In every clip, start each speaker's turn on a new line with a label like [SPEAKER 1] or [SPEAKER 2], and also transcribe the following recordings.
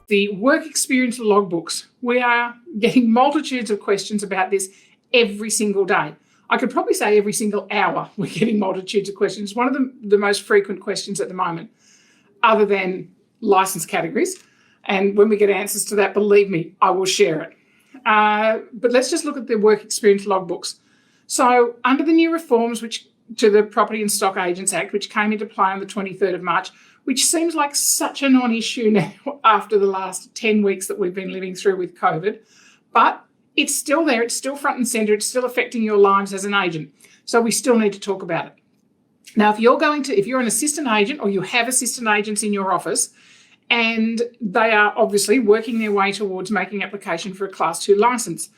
[SPEAKER 1] The work experience logbooks. We are getting multitudes of questions about this every single day. I could probably say every single hour we're getting multitudes of questions. One of the most frequent questions at the moment, other than license categories. And when we get answers to that, believe me, I will share it. But let's just look at the work experience logbooks. So under the new reforms to the Property and Stock Agents Act, which came into play on the 23rd of March, which seems like such a non-issue now after the last 10 weeks that we've been living through with COVID, but it's still there, it's still front and centre, it's still affecting your lives as an agent. So we still need to talk about it. Now, if you're an assistant agent or you have assistant agents in your office and they are obviously working their way towards making application for a Class 2 licence,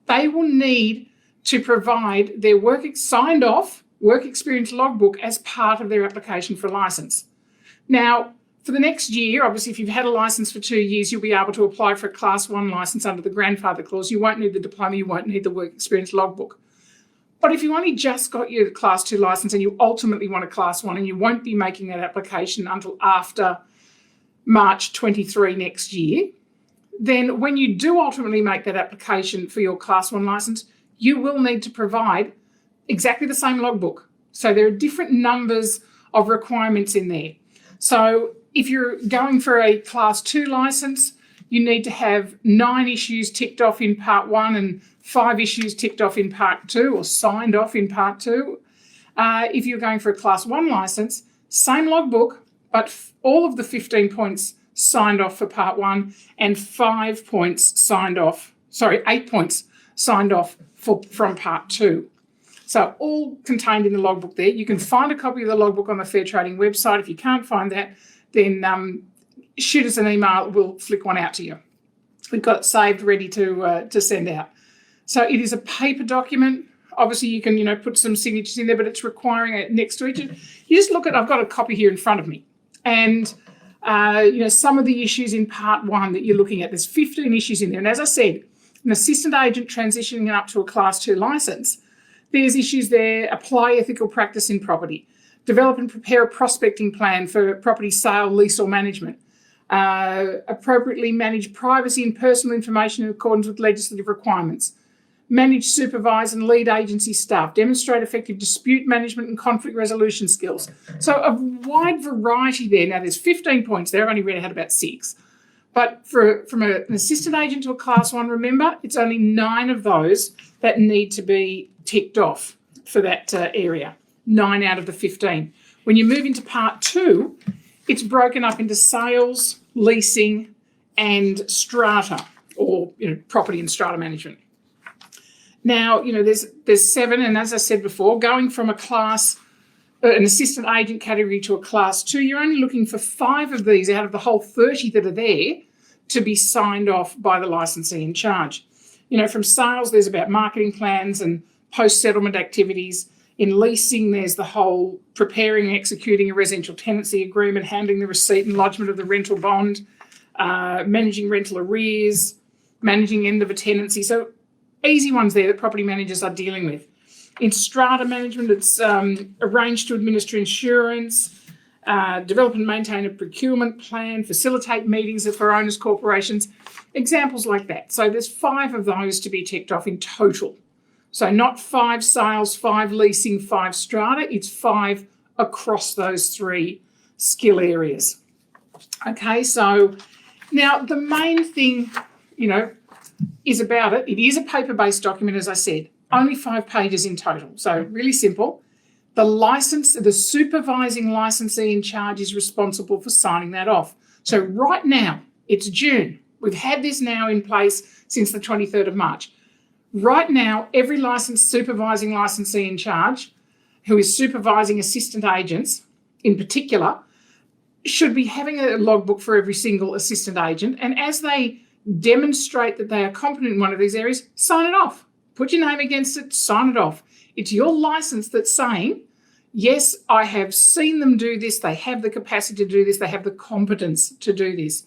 [SPEAKER 1] they will need to provide their signed off work experience logbook as part of their application for a licence. Now, for the next year, obviously, if you've had a licence for 2 years, you'll be able to apply for a Class 1 licence under the grandfather clause. You won't need the diploma, you won't need the work experience logbook. But if you only just got your Class 2 licence and you ultimately want a Class 1 and you won't be making that application until after March 23 next year, then when you do ultimately make that application for your Class 1 licence, you will need to provide exactly the same logbook. So there are different numbers of requirements in there. So if you're going for a Class 2 licence, you need to have 9 issues ticked off in Part 1 and 5 issues ticked off in Part 2 or signed off in Part 2. If you're going for a Class 1 licence, same logbook, but all of the 15 points signed off for Part 1 and 8 points signed off from Part 2. So all contained in the logbook there. You can find a copy of the logbook on the Fair Trading website. If you can't find that, then shoot us an email. We'll flick one out to you. We've got it saved, ready to send out. So it is a paper document. Obviously, you can put some signatures in there, but it's requiring it next to each. You just look at. I've got a copy here in front of me, and some of the issues in Part 1 that you're looking at. There's 15 issues in there, and as I said, an assistant agent transitioning up to a Class 2 licence. There's issues there: apply ethical practice in property, develop and prepare a prospecting plan for property sale, lease or management, appropriately manage privacy and personal information in accordance with legislative requirements, manage, supervise and lead agency staff, demonstrate effective dispute management and conflict resolution skills. So a wide variety there. Now there's 15 points there. I've only read out about 6. But from an assistant agent to a Class 1, remember, it's only 9 of those that need to be ticked off for that area, 9 out of the 15. When you move into Part 2, it's broken up into sales, leasing and strata, or property and strata management. Now, there's 7, and as I said before, going from an assistant agent category to a Class 2, you're only looking for 5 of these out of the whole 30 that are there to be signed off by the licensee in charge. From sales, there's about marketing plans and post-settlement activities. In leasing, there's the whole preparing and executing a residential tenancy agreement, handling the receipt and lodgement of the rental bond, managing rental arrears, managing end of a tenancy. So easy ones there that property managers are dealing with. In strata management, it's arrange to administer insurance, develop and maintain a procurement plan, facilitate meetings for owners' corporations, examples like that. So there's 5 of those to be ticked off in total. So not 5 sales, 5 leasing, 5 strata, it's 5 across those 3 skill areas. Okay, so now the main thing, is about it. It is a paper-based document, as I said, only 5 pages in total. So really simple. The supervising licensee in charge is responsible for signing that off. So right now, it's June. We've had this now in place since the 23rd of March. Right now, every supervising licensee in charge who is supervising assistant agents in particular should be having a logbook for every single assistant agent. And as they demonstrate that they are competent in one of these areas, sign it off. Put your name against it, sign it off. It's your license that's saying, yes, I have seen them do this, they have the capacity to do this, they have the competence to do this.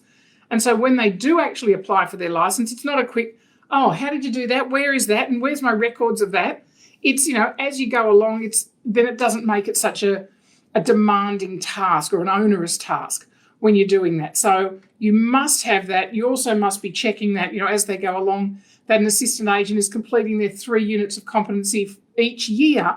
[SPEAKER 1] And so when they do actually apply for their license, it's not a quick, oh, how did you do that? Where is that? And where's my records of that? It's, as you go along, then it doesn't make it such a demanding task or an onerous task. when you're doing that. So you must have that. You also must be checking that, as they go along, that an assistant agent is completing their 3 units of competency each year,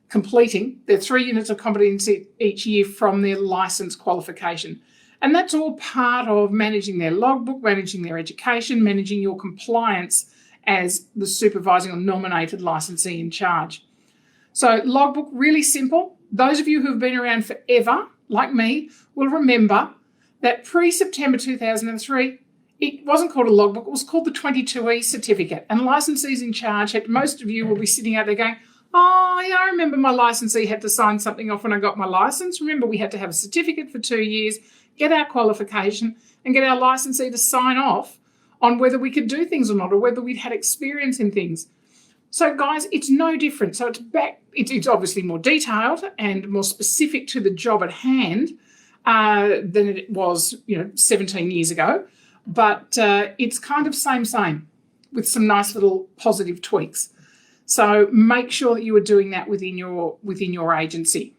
[SPEAKER 1] completing their 3 units of competency each year from their licence qualification. And that's all part of managing their logbook, managing their education, managing your compliance as the supervising or nominated licensee in charge. So logbook, really simple. Those of you who have been around forever, like me, will remember that pre-September 2003, it wasn't called a logbook, it was called the 22E certificate. And licensees in charge, most of you will be sitting out there going, oh, yeah, I remember my licensee had to sign something off when I got my licence. Remember, we had to have a certificate for 2 years, get our qualification, and get our licensee to sign off on whether we could do things or not, or whether we'd had experience in things. So, guys, it's no different. So it's obviously more detailed and more specific to the job at hand than it was, 17 years ago. But it's kind of same, with some nice little positive tweaks. So make sure that you are doing that within your agency.